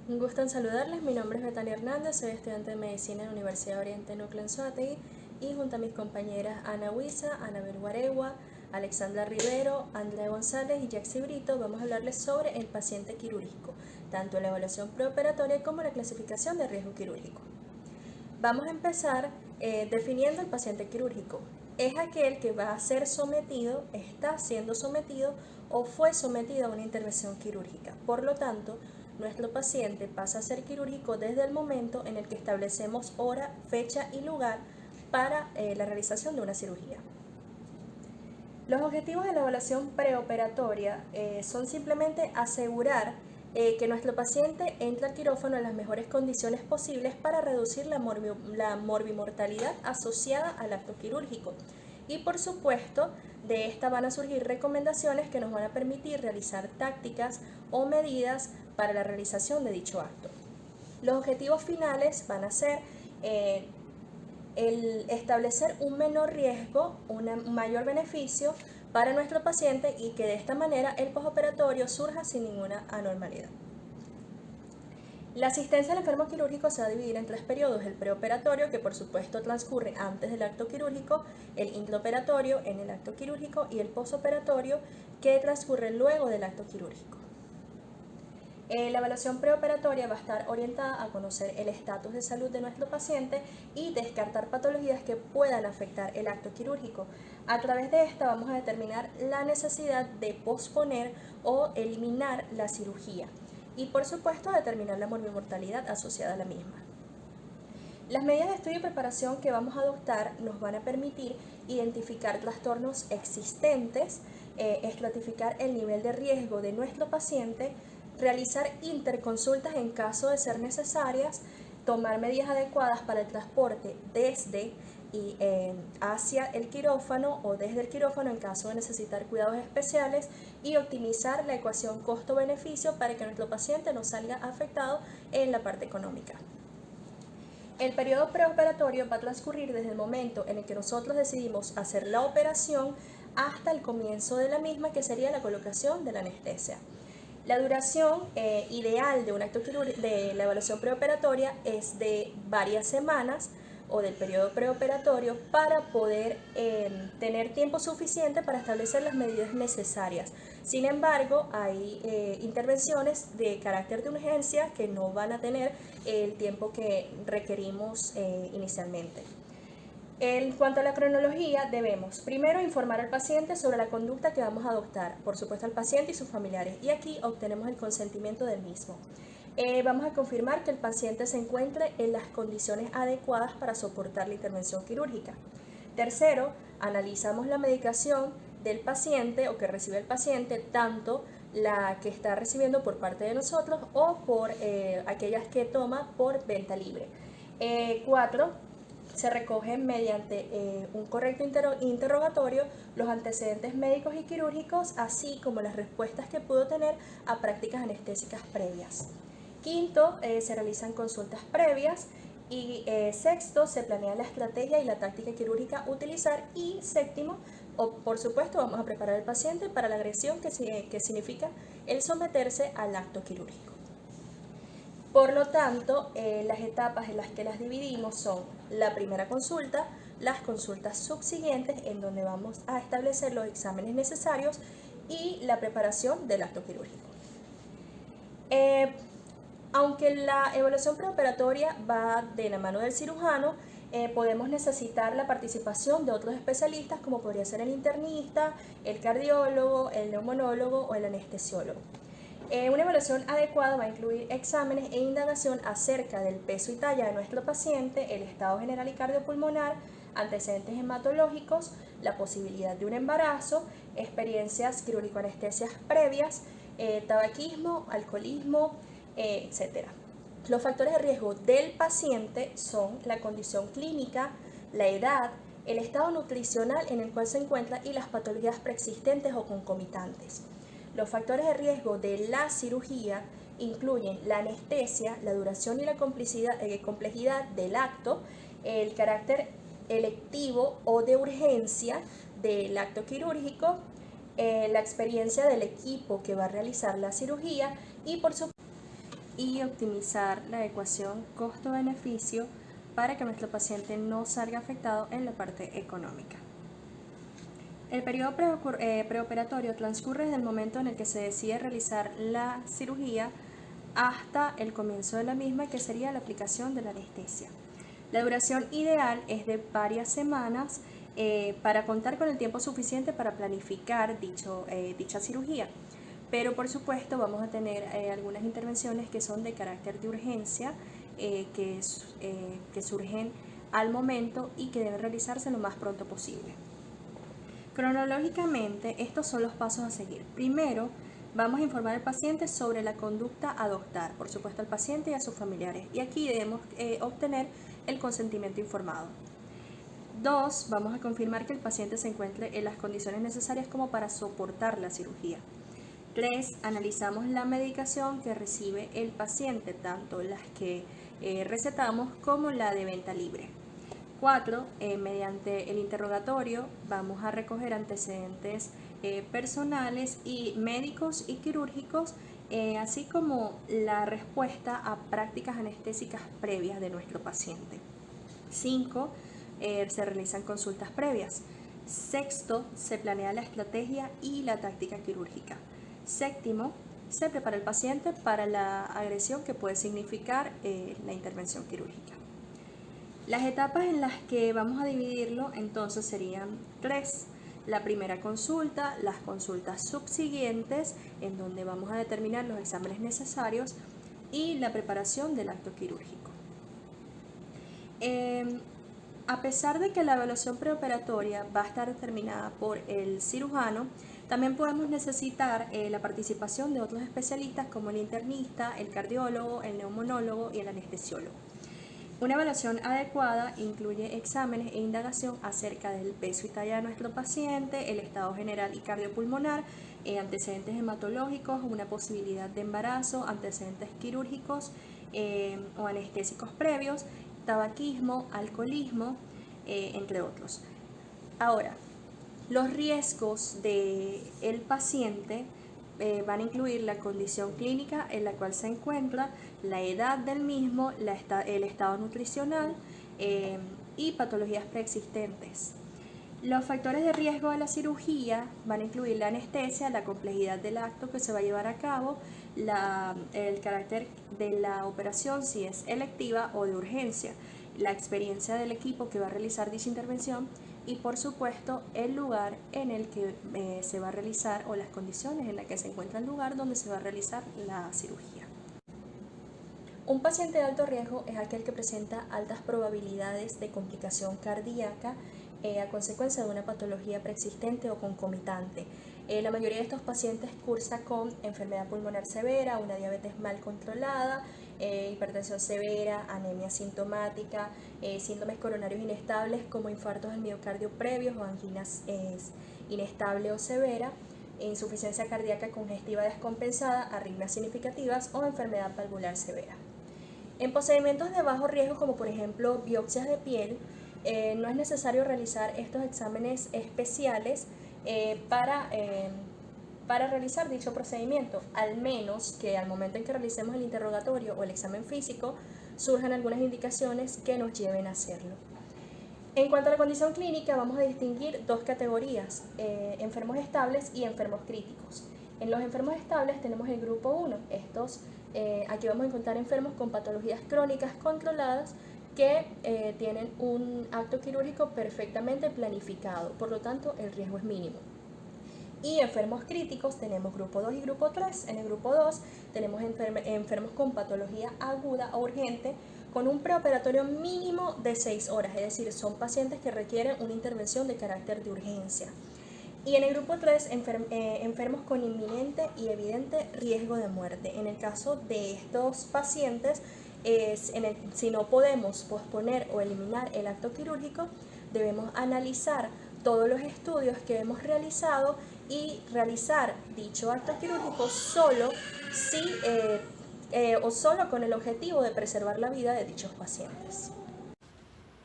Un gusto en saludarles, mi nombre es Betania Hernández, soy estudiante de Medicina en la Universidad Oriente Núcleo en Anzoátegui y junto a mis compañeras Ana Huiza, Anabel Guaregua, Alexandra Rivero, Andrea González y Jaxi Brito vamos a hablarles sobre el paciente quirúrgico, tanto la evaluación preoperatoria como la clasificación de riesgo quirúrgico. Vamos a empezar definiendo el paciente quirúrgico. Es aquel que va a ser sometido, está siendo sometido o fue sometido a una intervención quirúrgica. Por lo tanto, nuestro paciente pasa a ser quirúrgico desde el momento en el que establecemos hora, fecha y lugar para la realización de una cirugía. Los objetivos de la evaluación preoperatoria son simplemente asegurar que nuestro paciente entre al quirófano en las mejores condiciones posibles para reducir la morbimortalidad asociada al acto quirúrgico. Y por supuesto, de esta van a surgir recomendaciones que nos van a permitir realizar tácticas o medidas para la realización de dicho acto. Los objetivos finales van a ser el establecer un menor riesgo, un mayor beneficio para nuestro paciente y que de esta manera el postoperatorio surja sin ninguna anormalidad. La asistencia al enfermo quirúrgico se va a dividir en 3 periodos: el preoperatorio, que por supuesto transcurre antes del acto quirúrgico, el intraoperatorio en el acto quirúrgico y el postoperatorio, que transcurre luego del acto quirúrgico. La evaluación preoperatoria va a estar orientada a conocer el estatus de salud de nuestro paciente y descartar patologías que puedan afectar el acto quirúrgico. A través de esta vamos a determinar la necesidad de posponer o eliminar la cirugía y por supuesto determinar la morbimortalidad asociada a la misma. Las medidas de estudio y preparación que vamos a adoptar nos van a permitir identificar trastornos existentes, estratificar el nivel de riesgo de nuestro paciente, realizar interconsultas en caso de ser necesarias, tomar medidas adecuadas para el transporte desde y hacia el quirófano o desde el quirófano en caso de necesitar cuidados especiales y optimizar la ecuación costo-beneficio para que nuestro paciente no salga afectado en la parte económica. El periodo preoperatorio va a transcurrir desde el momento en el que nosotros decidimos hacer la operación hasta el comienzo de la misma, que sería la colocación de la anestesia. La duración ideal de un acto de la evaluación preoperatoria es de varias semanas o del periodo preoperatorio para poder tener tiempo suficiente para establecer las medidas necesarias. Sin embargo, hay intervenciones de carácter de urgencia que no van a tener el tiempo que requerimos inicialmente. En cuanto a la cronología, debemos primero informar al paciente sobre la conducta que vamos a adoptar, por supuesto al paciente y sus familiares, y aquí obtenemos el consentimiento del mismo. Vamos a confirmar que el paciente se encuentre en las condiciones adecuadas para soportar la intervención quirúrgica. Tercero, analizamos la medicación del paciente o que recibe el paciente, tanto la que está recibiendo por parte de nosotros o por aquellas que toma por venta libre. 4. Se recogen mediante un correcto interrogatorio los antecedentes médicos y quirúrgicos, así como las respuestas que pudo tener a prácticas anestésicas previas. Quinto, se realizan consultas previas. Y sexto, se planea la estrategia y la táctica quirúrgica a utilizar. Y séptimo, por supuesto, vamos a preparar al paciente para la agresión que significa el someterse al acto quirúrgico. Por lo tanto, las etapas en las que las dividimos son la primera consulta, las consultas subsiguientes en donde vamos a establecer los exámenes necesarios y la preparación del acto quirúrgico. Aunque la evaluación preoperatoria va de la mano del cirujano, podemos necesitar la participación de otros especialistas como podría ser el internista, el cardiólogo, el neumonólogo o el anestesiólogo. Una evaluación adecuada va a incluir exámenes e indagación acerca del peso y talla de nuestro paciente, el estado general y cardiopulmonar, antecedentes hematológicos, la posibilidad de un embarazo, experiencias quirúrgico-anestesias previas, tabaquismo, alcoholismo, etc. Los factores de riesgo del paciente son la condición clínica, la edad, el estado nutricional en el cual se encuentra y las patologías preexistentes o concomitantes. Los factores de riesgo de la cirugía incluyen la anestesia, la duración y la complejidad del acto, el carácter electivo o de urgencia del acto quirúrgico, la experiencia del equipo que va a realizar la cirugía y por supuesto y optimizar la ecuación costo-beneficio para que nuestro paciente no salga afectado en la parte económica. El periodo preoperatorio transcurre desde el momento en el que se decide realizar la cirugía hasta el comienzo de la misma, que sería la aplicación de la anestesia. La duración ideal es de varias semanas para contar con el tiempo suficiente para planificar dicha cirugía. Pero por supuesto vamos a tener algunas intervenciones que son de carácter de urgencia, que surgen al momento y que deben realizarse lo más pronto posible. Cronológicamente, estos son los pasos a seguir. Primero, vamos a informar al paciente sobre la conducta a adoptar, por supuesto al paciente y a sus familiares. Y aquí debemos obtener el consentimiento informado. 2. Vamos a confirmar que el paciente se encuentre en las condiciones necesarias como para soportar la cirugía. 3. Analizamos la medicación que recibe el paciente, tanto las que recetamos como la de venta libre. 4. Mediante el interrogatorio vamos a recoger antecedentes personales y médicos y quirúrgicos, así como la respuesta a prácticas anestésicas previas de nuestro paciente. 5. Se realizan consultas previas. 6. Se planea la estrategia y la táctica quirúrgica. 7. Se prepara el paciente para la agresión que puede significar la intervención quirúrgica. Las etapas en las que vamos a dividirlo entonces serían 3. La primera consulta, las consultas subsiguientes, en donde vamos a determinar los exámenes necesarios, y la preparación del acto quirúrgico. A pesar de que la evaluación preoperatoria va a estar determinada por el cirujano, también podemos necesitar la participación de otros especialistas como el internista, el cardiólogo, el neumonólogo y el anestesiólogo. Una evaluación adecuada incluye exámenes e indagación acerca del peso y talla de nuestro paciente, el estado general y cardiopulmonar, antecedentes hematológicos, una posibilidad de embarazo, antecedentes quirúrgicos o anestésicos previos, tabaquismo, alcoholismo, entre otros. Ahora, los riesgos del paciente van a incluir la condición clínica en la cual se encuentra, la edad del mismo, el estado nutricional y patologías preexistentes. Los factores de riesgo de la cirugía van a incluir la anestesia, la complejidad del acto que se va a llevar a cabo, el carácter de la operación, si es electiva o de urgencia, la experiencia del equipo que va a realizar dicha intervención y por supuesto el lugar en el que se va a realizar o las condiciones en las que se encuentra el lugar donde se va a realizar la cirugía. Un paciente de alto riesgo es aquel que presenta altas probabilidades de complicación cardíaca a consecuencia de una patología preexistente o concomitante. La mayoría de estos pacientes cursa con enfermedad pulmonar severa, una diabetes mal controlada, hipertensión severa, anemia sintomática, síndromes coronarios inestables como infartos del miocardio previos o anginas inestable o severa, insuficiencia cardíaca congestiva descompensada, arritmias significativas o enfermedad valvular severa. En procedimientos de bajo riesgo, como por ejemplo biopsias de piel, no es necesario realizar estos exámenes especiales para realizar dicho procedimiento, al menos que al momento en que realicemos el interrogatorio o el examen físico surjan algunas indicaciones que nos lleven a hacerlo. En cuanto a la condición clínica, vamos a distinguir dos categorías, enfermos estables y enfermos críticos. En los enfermos estables tenemos el grupo 1. Aquí vamos a encontrar enfermos con patologías crónicas controladas que tienen un acto quirúrgico perfectamente planificado, por lo tanto el riesgo es mínimo. Y enfermos críticos tenemos grupo 2 y grupo 3. En el grupo 2 tenemos enfermos con patología aguda o urgente con un preoperatorio mínimo de 6 horas, es decir, son pacientes que requieren una intervención de carácter de urgencia. Y en el grupo 3, enfermos con inminente y evidente riesgo de muerte. En el caso de estos pacientes, si no podemos posponer o eliminar el acto quirúrgico, debemos analizar todos los estudios que hemos realizado y realizar dicho acto quirúrgico solo con el objetivo de preservar la vida de dichos pacientes.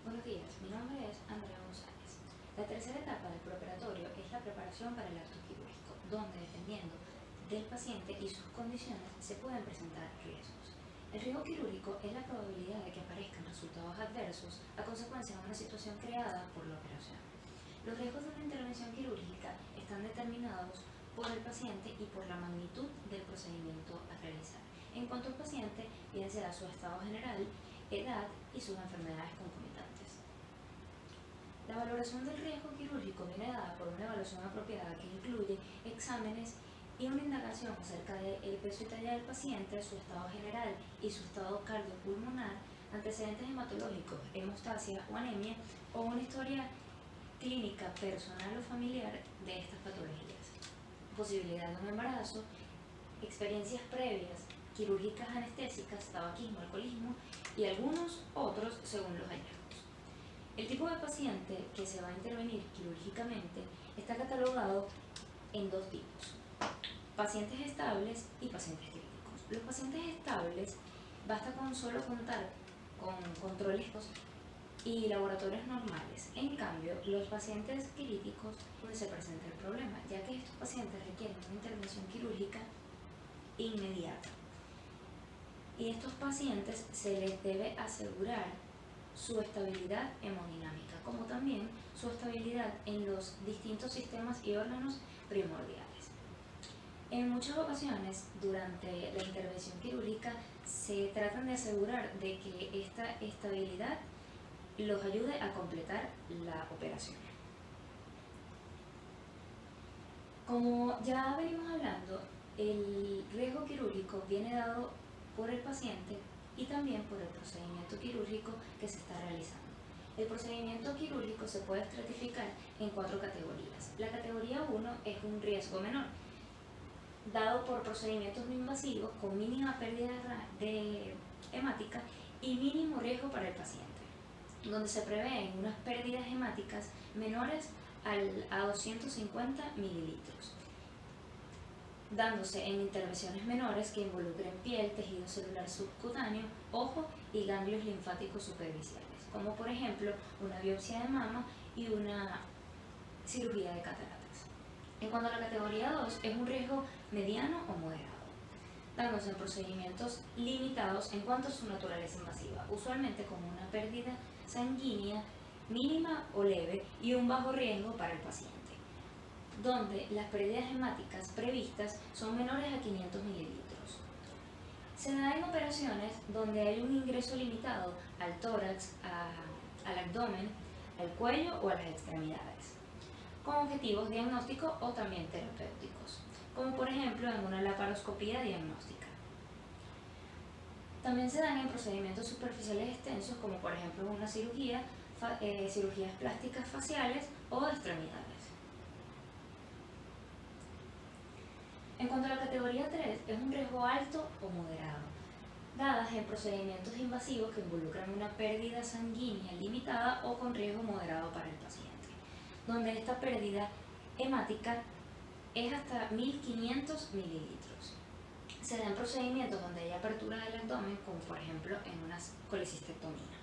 Buenos días, mi nombre es Andrea González. La tercera etapa del preoperatorio es la preparación para el acto quirúrgico, donde dependiendo del paciente y sus condiciones se pueden presentar riesgos. El riesgo quirúrgico es la probabilidad de que aparezcan resultados adversos a consecuencia de una situación creada por la operación. Los riesgos de una intervención quirúrgica están determinados por el paciente y por la magnitud del procedimiento a realizar. En cuanto al paciente, bien sea su estado general, edad y sus enfermedades concomitantes. La valoración del riesgo quirúrgico viene dada por una evaluación apropiada que incluye exámenes y una indagación acerca del peso y talla del paciente, su estado general y su estado cardiopulmonar, antecedentes hematológicos, hemostasia o anemia, o una historia clínica personal o familiar de estas patologías, posibilidad de un embarazo, experiencias previas, quirúrgicas anestésicas, tabaquismo, alcoholismo y algunos otros según los hallazgos. El tipo de paciente que se va a intervenir quirúrgicamente está catalogado en dos tipos: pacientes estables y pacientes críticos. Los pacientes estables basta con solo contar con controles y laboratorios normales. En cambio, los pacientes críticos donde se presenta el problema, ya que estos pacientes requieren una intervención quirúrgica inmediata. Y a estos pacientes se les debe asegurar su estabilidad hemodinámica, como también su estabilidad en los distintos sistemas y órganos primordiales. En muchas ocasiones, durante la intervención quirúrgica, se tratan de asegurar de que esta estabilidad los ayude a completar la operación. Como ya venimos hablando, el riesgo quirúrgico viene dado por el paciente y también por el procedimiento quirúrgico que se está realizando. El procedimiento quirúrgico se puede estratificar en 4 categorías. La categoría 1 es un riesgo menor, dado por procedimientos no invasivos con mínima pérdida de hemática y mínimo riesgo para el paciente, donde se prevén unas pérdidas hemáticas menores a 250 mililitros, dándose en intervenciones menores que involucren piel, tejido celular subcutáneo, ojo y ganglios linfáticos superficiales, como por ejemplo una biopsia de mama y una cirugía de cataratas. En cuanto a la categoría 2, es un riesgo mediano o moderado, dándose en procedimientos limitados en cuanto a su naturaleza invasiva, usualmente con una pérdida sanguínea mínima o leve y un bajo riesgo para el paciente, donde las pérdidas hemáticas previstas son menores a 500 mililitros. Se da en operaciones donde hay un ingreso limitado al tórax, al abdomen, al cuello o a las extremidades, con objetivos diagnósticos o también terapéuticos, como por ejemplo en una laparoscopía diagnóstica. También se dan en procedimientos superficiales extensos, como por ejemplo una cirugías plásticas faciales o de extremidades. En cuanto a la categoría 3, es un riesgo alto o moderado, dadas en procedimientos invasivos que involucran una pérdida sanguínea limitada o con riesgo moderado para el paciente, donde esta pérdida hemática es hasta 1500 mililitros. Se dan procedimientos donde hay apertura del abdomen, como por ejemplo en una colecistectomía.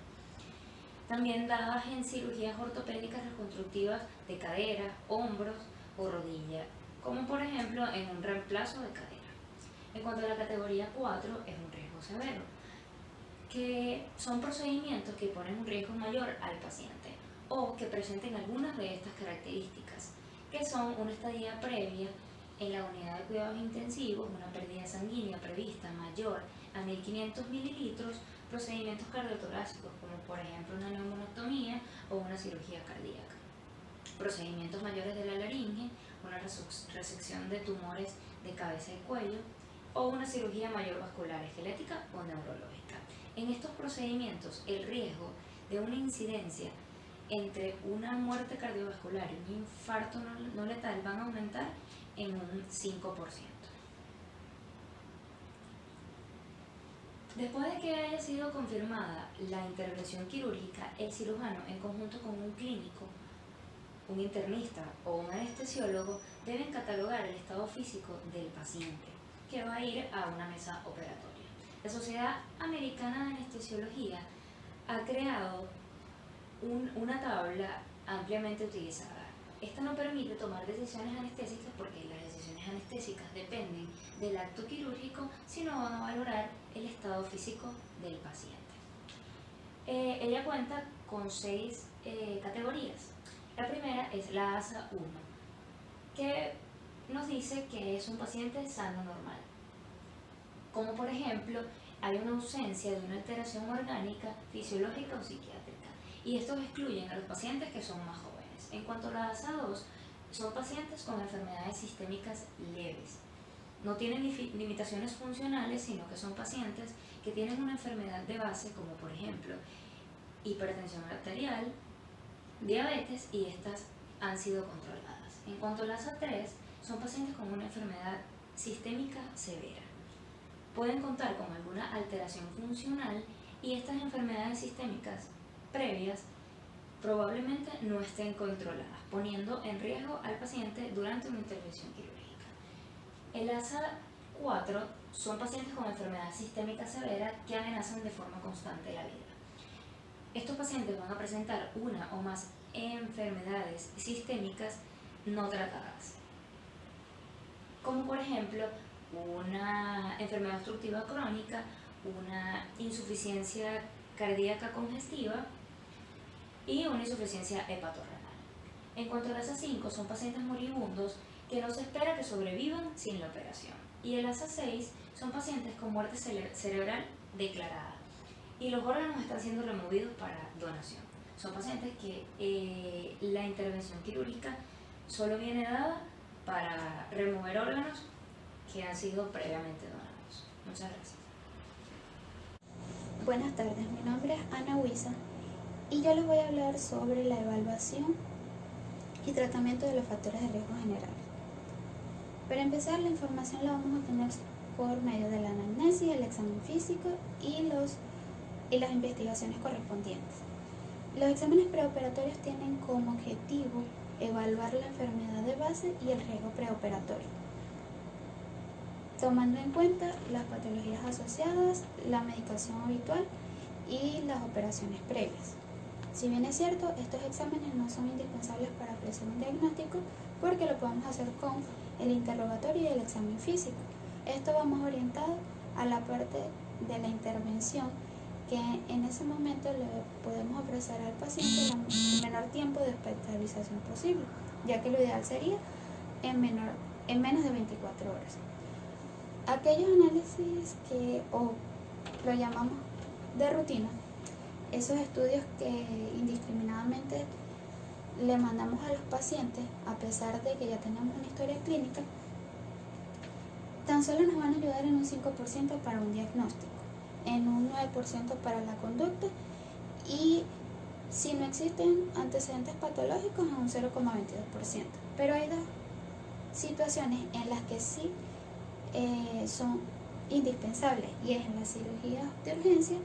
También dadas en cirugías ortopédicas reconstructivas de cadera, hombros o rodilla, como por ejemplo en un reemplazo de cadera. En cuanto a la categoría 4, es un riesgo severo, que son procedimientos que ponen un riesgo mayor al paciente o que presenten algunas de estas características, que son una estadía previa en la unidad de cuidados intensivos, una pérdida sanguínea prevista mayor a 1500 mililitros, procedimientos cardiotorácicos como por ejemplo una neumonectomía o una cirugía cardíaca, procedimientos mayores de la laringe, una resección de tumores de cabeza y cuello o una cirugía mayor vascular esquelética o neurológica. En estos procedimientos el riesgo de una incidencia entre una muerte cardiovascular y un infarto no letal van a aumentar en un 5%. Después de que haya sido confirmada la intervención quirúrgica, el cirujano, en conjunto con un clínico, un internista o un anestesiólogo, deben catalogar el estado físico del paciente que va a ir a una mesa operatoria. La Sociedad Americana de Anestesiología ha creado una tabla ampliamente utilizada. Esta no permite tomar decisiones anestésicas porque las decisiones indicaciones anestésicas dependen del acto quirúrgico, sino van a valorar el estado físico del paciente. Ella cuenta con 6 categorías. La primera es la ASA 1, que nos dice que es un paciente sano normal. Como por ejemplo, hay una ausencia de una alteración orgánica, fisiológica o psiquiátrica. Y estos excluyen a los pacientes que son más jóvenes. En cuanto a la ASA 2, son pacientes con enfermedades sistémicas leves. No tienen limitaciones funcionales, sino que son pacientes que tienen una enfermedad de base, como por ejemplo hipertensión arterial, diabetes, y estas han sido controladas. En cuanto a la ASA 3, son pacientes con una enfermedad sistémica severa. Pueden contar con alguna alteración funcional y estas enfermedades sistémicas previas probablemente no estén controladas, poniendo en riesgo al paciente durante una intervención quirúrgica. El ASA 4 son pacientes con enfermedad sistémica severa que amenazan de forma constante la vida. Estos pacientes van a presentar una o más enfermedades sistémicas no tratadas, como por ejemplo una enfermedad obstructiva crónica, una insuficiencia cardíaca congestiva y una insuficiencia hepatorrenal. En cuanto a la ASA 5, son pacientes moribundos que no se espera que sobrevivan sin la operación. Y el ASA 6 son pacientes con muerte cerebral declarada y los órganos están siendo removidos para donación. Son pacientes que la intervención quirúrgica solo viene dada para remover órganos que han sido previamente donados. Muchas gracias. Buenas tardes, mi nombre es Ana Huiza y yo les voy a hablar sobre la evaluación y tratamiento de los factores de riesgo generales. Para empezar, la información la vamos a tener por medio de la anamnesis, el examen físico y las investigaciones correspondientes. Los exámenes preoperatorios tienen como objetivo evaluar la enfermedad de base y el riesgo preoperatorio, tomando en cuenta las patologías asociadas, la medicación habitual y las operaciones previas. Si bien es cierto, estos exámenes no son indispensables para ofrecer un diagnóstico porque lo podemos hacer con el interrogatorio y el examen físico. Esto va más orientado a la parte de la intervención que en ese momento le podemos ofrecer al paciente el menor tiempo de hospitalización posible, ya que lo ideal sería en menos de 24 horas. Aquellos análisis que lo llamamos de rutina, esos estudios que indiscriminadamente le mandamos a los pacientes a pesar de que ya tenemos una historia clínica, tan solo nos van a ayudar en un 5% para un diagnóstico, en un 9% para la conducta y si no existen antecedentes patológicos en un 0,22%. Pero hay dos situaciones en las que sí son indispensables y es en la cirugía de urgencia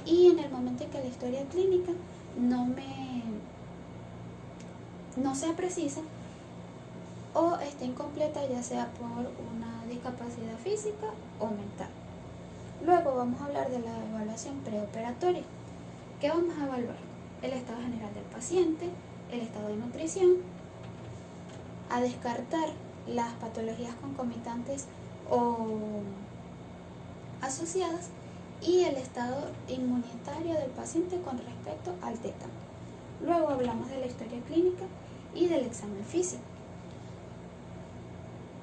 y en el momento en que la historia clínica no sea precisa o esté incompleta, ya sea por una discapacidad física o mental. Luego vamos a hablar de la evaluación preoperatoria. ¿Qué vamos a evaluar? El estado general del paciente, el estado de nutrición, a descartar las patologías concomitantes o asociadas y el estado inmunitario del paciente con respecto al tétano. Luego hablamos de la historia clínica y del examen físico.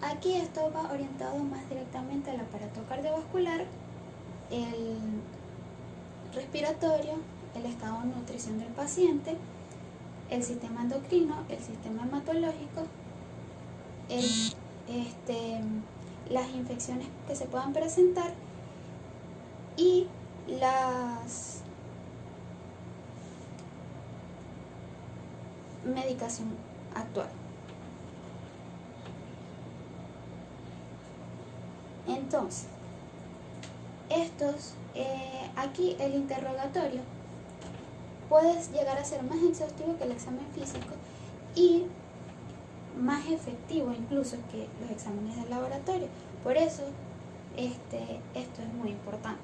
Aquí esto va orientado más directamente al aparato cardiovascular, el respiratorio, el estado de nutrición del paciente, el sistema endocrino, el sistema hematológico, las infecciones que se puedan presentar y la medicación actual. Entonces, aquí el interrogatorio puede llegar a ser más exhaustivo que el examen físico y más efectivo incluso que los exámenes de laboratorio. Por eso esto es muy importante.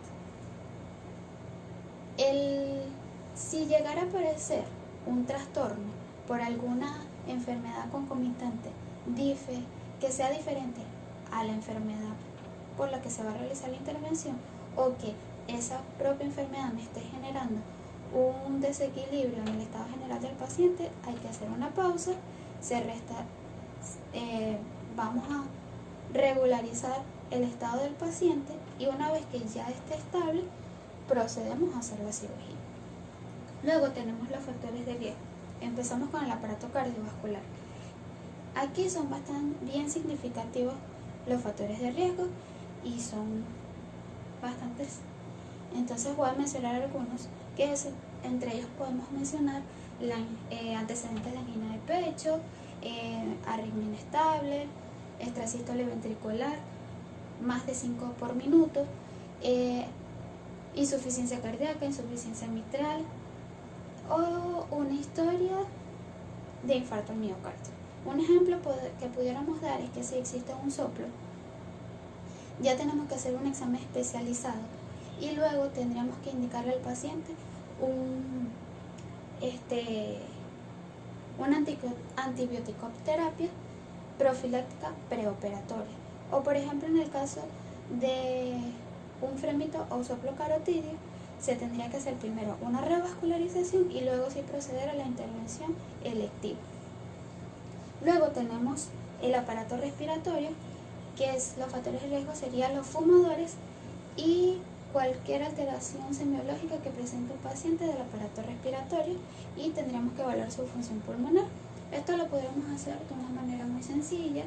Si llegara a aparecer un trastorno por alguna enfermedad concomitante, que sea diferente a la enfermedad por la que se va a realizar la intervención, o que esa propia enfermedad me esté generando un desequilibrio en el estado general del paciente, hay que hacer una pausa, vamos a regularizar el estado del paciente y una vez que ya esté estable, procedemos a hacer la cirugía. Luego tenemos los factores de riesgo. Empezamos con el aparato cardiovascular. Aquí son bastante bien significativos los factores de riesgo y son bastantes. Entonces voy a mencionar algunos, que entre ellos podemos mencionar antecedentes de angina de pecho, arritmia inestable, estrés sístole ventricular, más de 5 por minuto, insuficiencia cardíaca, insuficiencia mitral o una historia de infarto al miocardio. Un ejemplo que pudiéramos dar es que si existe un soplo, ya tenemos que hacer un examen especializado y luego tendríamos que indicarle al paciente una antibioticoterapia profiláctica preoperatoria. O por ejemplo, en el caso de un fremito o soplo carotidio, se tendría que hacer primero una revascularización y luego sí proceder a la intervención electiva. Luego tenemos el aparato respiratorio, que los factores de riesgo serían los fumadores y cualquier alteración semiológica que presente un paciente del aparato respiratorio, y tendríamos que evaluar su función pulmonar. Esto lo podemos hacer de una manera muy sencilla,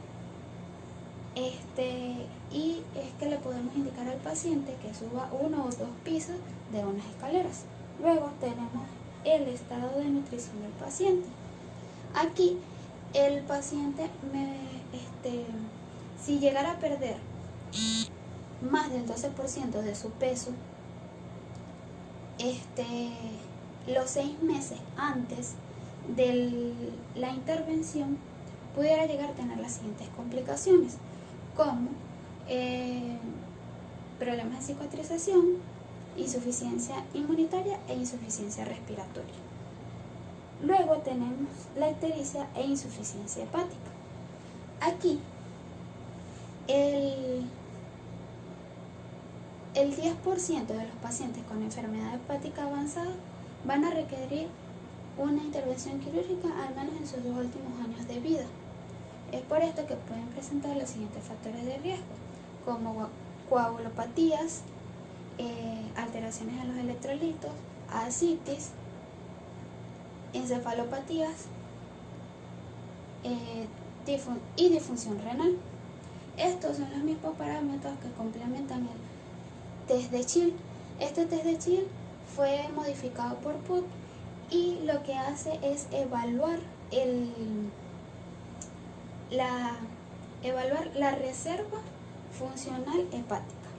y es que le podemos indicar al paciente que suba 1 o 2 pisos de unas escaleras. Luego tenemos el estado de nutrición del paciente. Aquí el paciente si llegara a perder más del 12% de su peso los 6 meses antes de la intervención, pudiera llegar a tener las siguientes complicaciones, como problemas de cicatrización, insuficiencia inmunitaria e insuficiencia respiratoria. Luego tenemos la ictericia e insuficiencia hepática. Aquí el 10% de los pacientes con enfermedad hepática avanzada van a requerir una intervención quirúrgica al menos en sus 2 últimos años de vida. Es por esto que pueden presentar los siguientes factores de riesgo, como coagulopatías, alteraciones en los electrolitos, ascitis, encefalopatías y disfunción renal. Estos son los mismos parámetros que complementan el test de Child. Este test de Child fue modificado por Put y lo que hace es evaluar la reserva funcional hepática.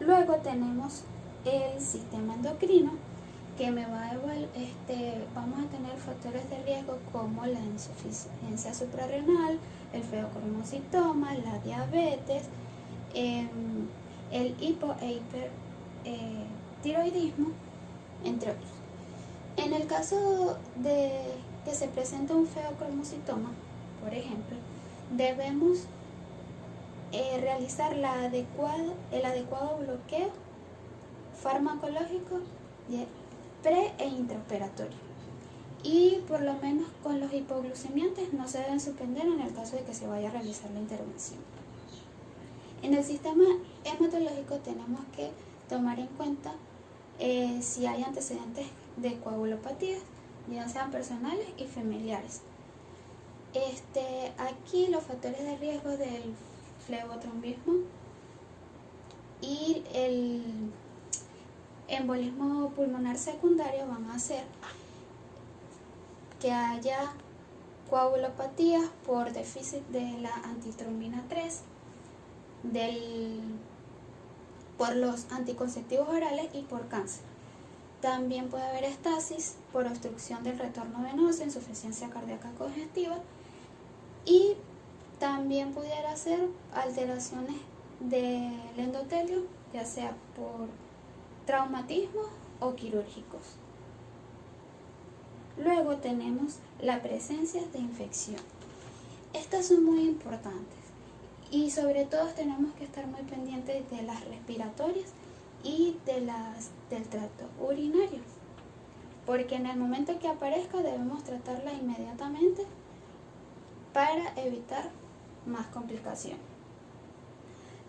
Luego tenemos el sistema endocrino, que vamos a tener factores de riesgo como la insuficiencia suprarrenal, el feocromocitoma, la diabetes, el hipo e hipertiroidismo, entre otros. En el caso de que se presente un feocromocitoma, por ejemplo, debemos realizar el adecuado bloqueo farmacológico pre e intraoperatorio, y por lo menos con los hipoglucemiantes no se deben suspender en el caso de que se vaya a realizar la intervención. En el sistema hematológico tenemos que tomar en cuenta si hay antecedentes de coagulopatía, ya sean personales y familiares. Aquí los factores de riesgo del flebotrombismo y el embolismo pulmonar secundario van a hacer que haya coagulopatías por déficit de la antitrombina 3, por los anticonceptivos orales y por cáncer. También puede haber estasis por obstrucción del retorno venoso, insuficiencia cardíaca congestiva, y también pudiera ser alteraciones del endotelio, ya sea por traumatismos o quirúrgicos. Luego tenemos la presencia de infección. Estas son muy importantes Y sobre todo tenemos que estar muy pendientes de las respiratorias y del tracto urinario, porque en el momento que aparezca debemos tratarla inmediatamente para evitar más complicaciones.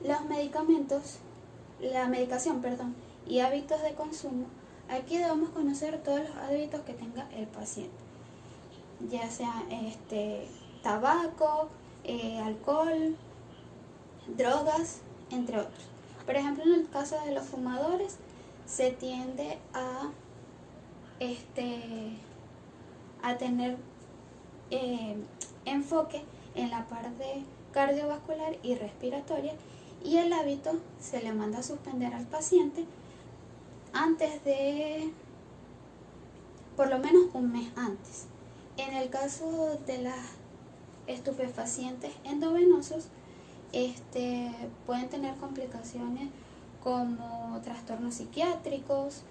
La medicación, y hábitos de consumo. Aquí debemos conocer todos los hábitos que tenga el paciente, ya sea tabaco, alcohol, drogas, entre otros. Por ejemplo, en el caso de los fumadores, se tiende a tener enfoque en la parte cardiovascular y respiratoria, y el hábito se le manda a suspender al paciente antes de, por lo menos un mes antes. En el caso de las estupefacientes endovenosos, pueden tener complicaciones como trastornos psiquiátricos,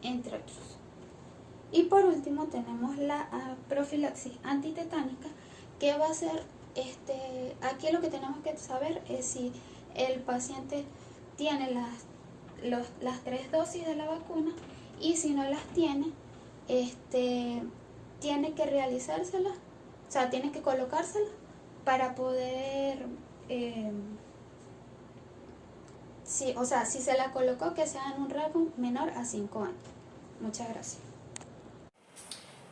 entre otros. Y por último tenemos la profilaxis antitetánica, que va a ser, aquí lo que tenemos que saber es si el paciente tiene las 3 dosis de la vacuna, y si no las tiene, tiene que realizárselas, o sea, tiene que colocárselas para poder, si se la colocó, que sea en un rango menor a 5 años. Muchas gracias.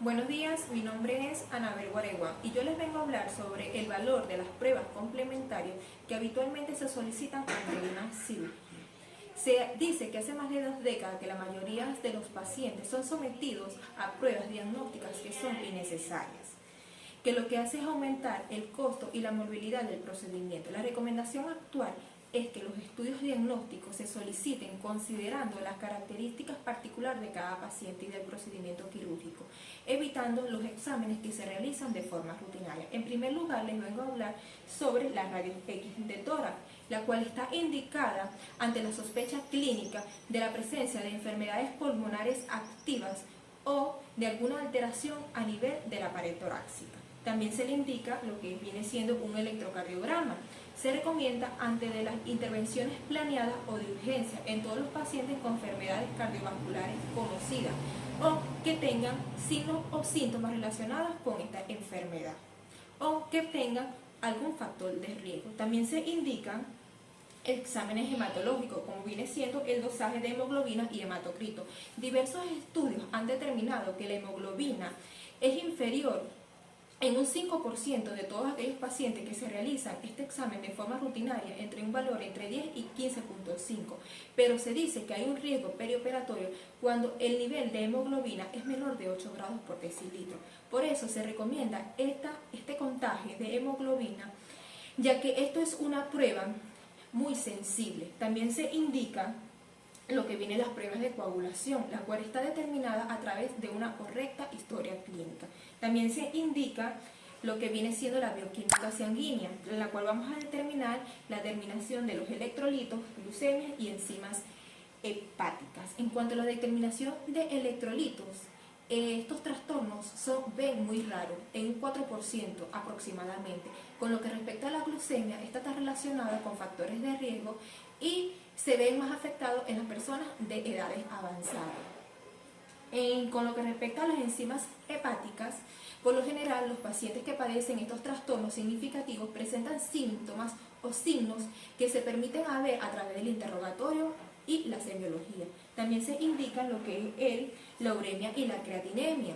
Buenos días, mi nombre es Anabel Guaregua y yo les vengo a hablar sobre el valor de las pruebas complementarias que habitualmente se solicitan ante una cirugía. Se dice que hace más de 2 décadas que la mayoría de los pacientes son sometidos a pruebas diagnósticas que son innecesarias, que lo que hace es aumentar el costo y la morbilidad del procedimiento. La recomendación actual es que los estudios diagnósticos se soliciten considerando las características particulares de cada paciente y del procedimiento quirúrgico, evitando los exámenes que se realizan de forma rutinaria. En primer lugar, les vengo a hablar sobre la rayos X de tórax, la cual está indicada ante la sospecha clínica de la presencia de enfermedades pulmonares activas o de alguna alteración a nivel de la pared torácica. También se le indica lo que viene siendo un electrocardiograma. Se recomienda ante de las intervenciones planeadas o de urgencia en todos los pacientes con enfermedades cardiovasculares conocidas o que tengan signos o síntomas relacionados con esta enfermedad o que tengan algún factor de riesgo. También se indican exámenes hematológicos, como viene siendo el dosaje de hemoglobina y hematocrito. Diversos estudios han determinado que la hemoglobina es inferior en un 5% de todos aquellos pacientes que se realizan este examen de forma rutinaria, entre un valor entre 10 y 15.5, pero se dice que hay un riesgo perioperatorio cuando el nivel de hemoglobina es menor de 8 grados por decilitro. Por eso se recomienda este contagio de hemoglobina, ya que esto es una prueba muy sensible. También se indica lo que viene las pruebas de coagulación, la cual está determinada a través de una correcta historia clínica. También se indica lo que viene siendo la bioquímica sanguínea, en la cual vamos a determinar la determinación de los electrolitos, glucemias y enzimas hepáticas. En cuanto a la determinación de electrolitos, estos trastornos ven muy raros, en un 4% aproximadamente. Con lo que respecta a la glucemia, esta está relacionada con factores de riesgo y se ven más afectados en las personas de edades avanzadas. Con lo que respecta a las enzimas hepáticas, por lo general los pacientes que padecen estos trastornos significativos presentan síntomas o signos que se permiten ver a través del interrogatorio y la semiología. También se indica lo que es la uremia y la creatinemia.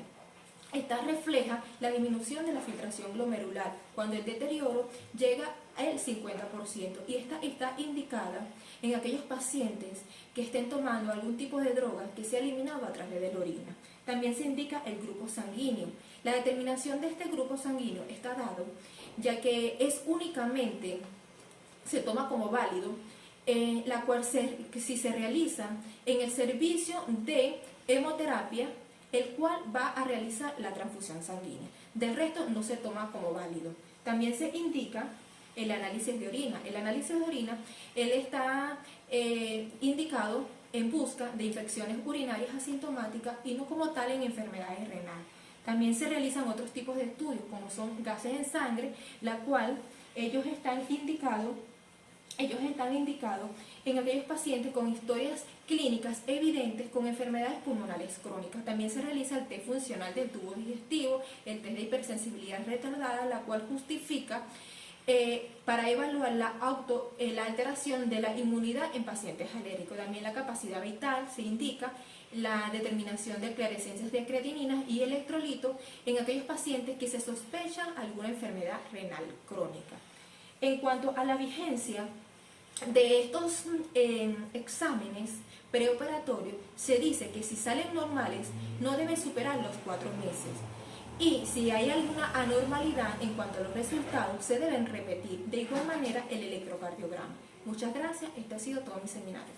Esta refleja la disminución de la filtración glomerular cuando el deterioro llega al 50%, y esta está indicada en aquellos pacientes que estén tomando algún tipo de droga que sea eliminado a través de la orina. También se indica el grupo sanguíneo. La determinación de este grupo sanguíneo está dado ya que es únicamente, se toma como válido, la cual si se realiza en el servicio de hemoterapia, el cual va a realizar la transfusión sanguínea. Del resto no se toma como válido. También se indica el análisis de orina. El análisis de orina, él está indicado en busca de infecciones urinarias asintomáticas y no como tal en enfermedades renales. También se realizan otros tipos de estudios, como son gases en sangre, la cual ellos están indicados en aquellos pacientes con historias clínicas evidentes con enfermedades pulmonares crónicas. También se realiza el test funcional del tubo digestivo, el test de hipersensibilidad retardada, la cual justifica para evaluar la alteración de la inmunidad en pacientes alérgicos. También la capacidad vital se indica, la determinación de clearescencias de creatininas y electrolitos en aquellos pacientes que se sospechan alguna enfermedad renal crónica. En cuanto a la vigencia de estos exámenes preoperatorios, se dice que si salen normales no deben superar los 4 meses. Y si hay alguna anormalidad en cuanto a los resultados, se deben repetir de igual manera el electrocardiograma. Muchas gracias, este ha sido todo mi seminario.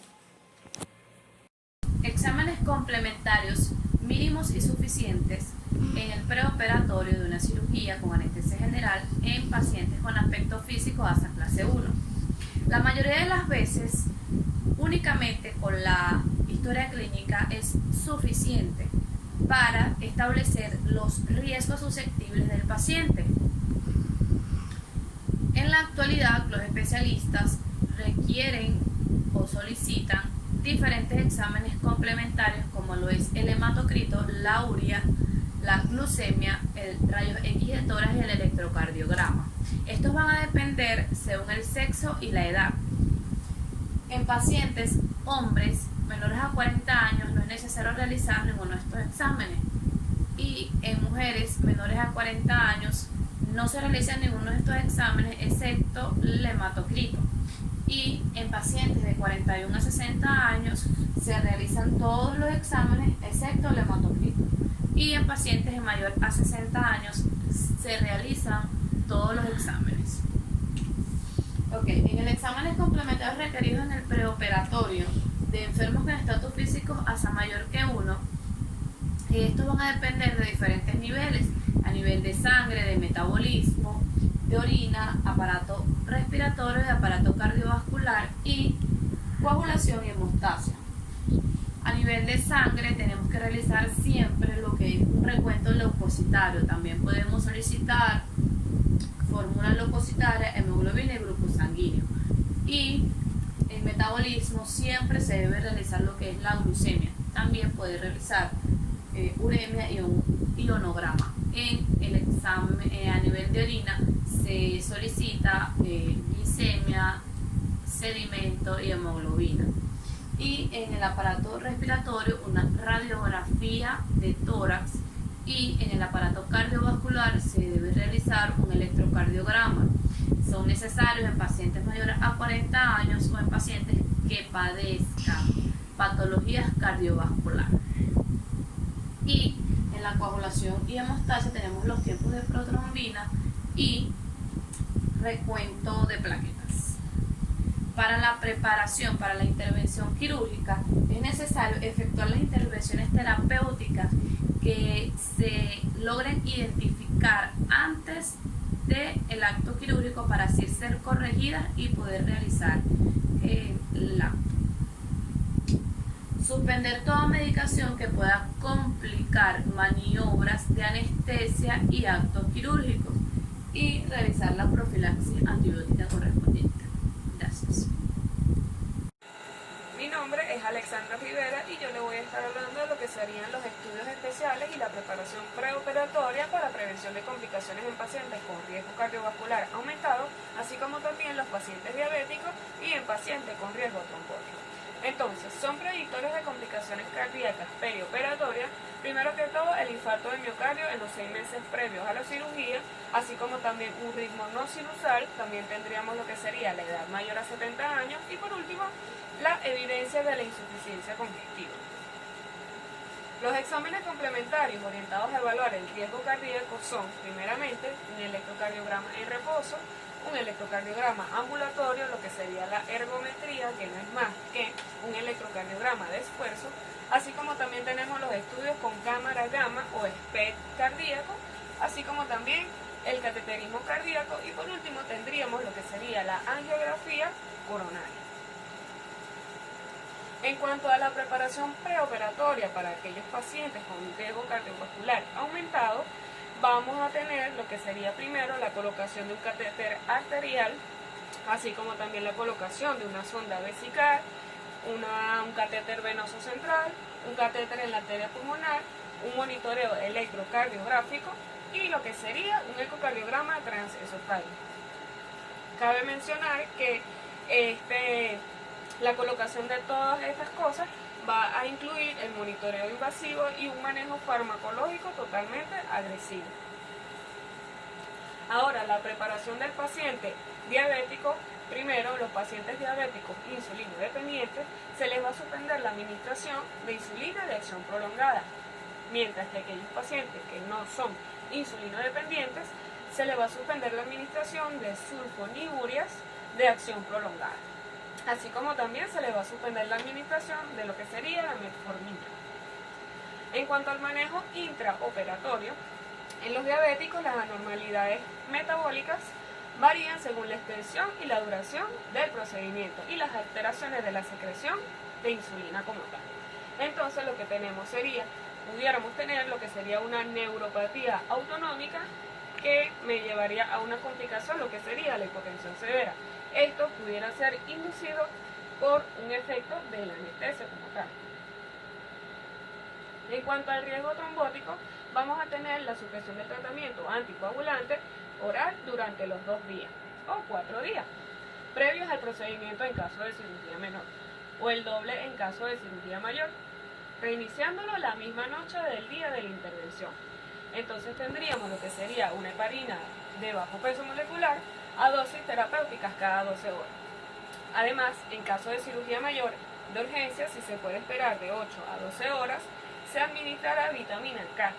Exámenes complementarios mínimos y suficientes en el preoperatorio de una cirugía con anestesia general en pacientes con aspecto físico ASA clase 1. La mayoría de las veces, únicamente con la historia clínica es suficiente para establecer los riesgos susceptibles del paciente. En la actualidad, los especialistas requieren o solicitan diferentes exámenes complementarios como lo es el hematocrito, la urea, la glucemia, el rayos X de tórax y el electrocardiograma. Estos van a depender según el sexo y la edad. En pacientes hombres menores a 40 años no es necesario realizar ninguno de estos exámenes, y en mujeres menores a 40 años no se realiza ninguno de estos exámenes excepto el hematocrito, y en pacientes de 41 a 60 años se realizan todos los exámenes excepto el hematocrito, y en pacientes de mayor a 60 años se realizan todos los exámenes. En el exámenes complementarios requeridos en el preoperatorio de enfermos con estatus físico ASA mayor que 1, estos van a depender de diferentes niveles, a nivel de sangre, de metabolismo, de orina, aparato respiratorio, de aparato cardiovascular y coagulación y hemostasia. A nivel de sangre tenemos que realizar siempre lo que es un recuento leucocitario. También podemos solicitar fórmula leucocitaria, hemoglobina y grupo sanguíneo. Y en metabolismo siempre se debe realizar lo que es la glucemia. También puede realizar uremia y un ionograma. En el examen a nivel de orina se solicita glicemia, sedimento y hemoglobina. Y en el aparato respiratorio una radiografía de tórax, y en el aparato cardiovascular se debe realizar un electrocardiograma. Son necesarios en pacientes mayores a 40 años o en pacientes que padezcan patologías cardiovasculares. Y en la coagulación y hemostasia tenemos los tiempos de protrombina y recuento de plaquetas. Para la preparación para la intervención quirúrgica es necesario efectuar las intervenciones terapéuticas que se logren identificar antes del acto quirúrgico para así ser corregidas y poder realizar el acto. Suspender toda medicación que pueda complicar maniobras de anestesia y actos quirúrgicos y realizar la profilaxis antibiótica correspondiente. Gracias. Mi nombre es Alexandra Rivera y yo le voy a estar hablando de lo que serían los estudios especiales y la preparación preoperatoria para prevención de complicaciones en pacientes con riesgo cardiovascular aumentado, así como también los pacientes diabéticos y en pacientes con riesgo trombótico. Entonces, son predictores de complicaciones cardíacas perioperatorias, primero que todo el infarto de miocardio en los 6 meses previos a la cirugía, así como también un ritmo no sinusal. También tendríamos lo que sería la edad mayor a 70 años y por último, la evidencia de la insuficiencia congestiva. Los exámenes complementarios orientados a evaluar el riesgo cardíaco son, primeramente, un electrocardiograma en reposo, un electrocardiograma ambulatorio, lo que sería la ergometría, que no es más que un electrocardiograma de esfuerzo, así como también tenemos los estudios con cámara gamma o SPECT cardíaco, así como también el cateterismo cardíaco y por último tendríamos lo que sería la angiografía coronaria. En cuanto a la preparación preoperatoria para aquellos pacientes con un riesgo cardiovascular aumentado, vamos a tener lo que sería primero la colocación de un catéter arterial, así como también la colocación de una sonda vesical, un catéter venoso central, un catéter en la arteria pulmonar, un monitoreo electrocardiográfico y lo que sería un ecocardiograma transesofágico. Cabe mencionar que la colocación de todas estas cosas va a incluir el monitoreo invasivo y un manejo farmacológico totalmente agresivo. Ahora, la preparación del paciente diabético. Primero, los pacientes diabéticos insulino dependientes se les va a suspender la administración de insulina de acción prolongada, mientras que aquellos pacientes que no son insulino dependientes se les va a suspender la administración de sulfonilureas de acción prolongada, así como también se les va a suspender la administración de lo que sería la metformina. En cuanto al manejo intraoperatorio, en los diabéticos las anormalidades metabólicas varían según la extensión y la duración del procedimiento y las alteraciones de la secreción de insulina como tal. Entonces lo que pudiéramos tener lo que sería una neuropatía autonómica que me llevaría a una complicación, lo que sería la hipotensión severa. Esto pudiera ser inducido por un efecto de la anestesia como tal. En cuanto al riesgo trombótico, vamos a tener la supresión del tratamiento anticoagulante oral durante los 2 días o 4 días previos al procedimiento en caso de cirugía menor o el doble en caso de cirugía mayor, reiniciándolo la misma noche del día de la intervención. Entonces tendríamos lo que sería una heparina de bajo peso molecular a dosis terapéuticas cada 12 horas. Además, en caso de cirugía mayor de urgencia, si se puede esperar de 8 a 12 horas, se administrará vitamina K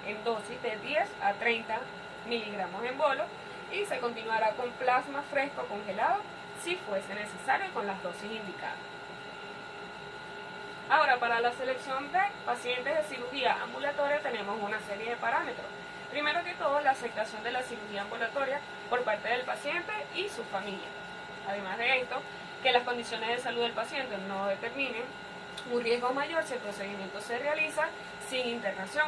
en dosis de 10 a 30 miligramos en bolo y se continuará con plasma fresco congelado si fuese necesario con las dosis indicadas. Ahora, para la selección de pacientes de cirugía ambulatoria tenemos una serie de parámetros. Primero que todo, la aceptación de la cirugía ambulatoria por parte del paciente y su familia. Además de esto, que las condiciones de salud del paciente no determinen un riesgo mayor si el procedimiento se realiza sin internación.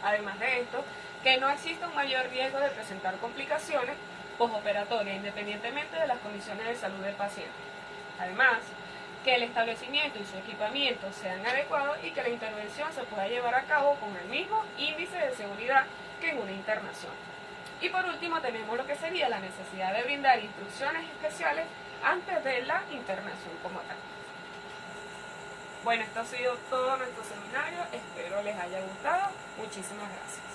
Además de esto, que no exista un mayor riesgo de presentar complicaciones posoperatorias independientemente de las condiciones de salud del paciente. Además, que el establecimiento y su equipamiento sean adecuados y que la intervención se pueda llevar a cabo con el mismo índice de seguridad que en una internación. Y por último tenemos lo que sería la necesidad de brindar instrucciones especiales antes de la internación como tal. Bueno, esto ha sido todo nuestro seminario, espero les haya gustado. Muchísimas gracias.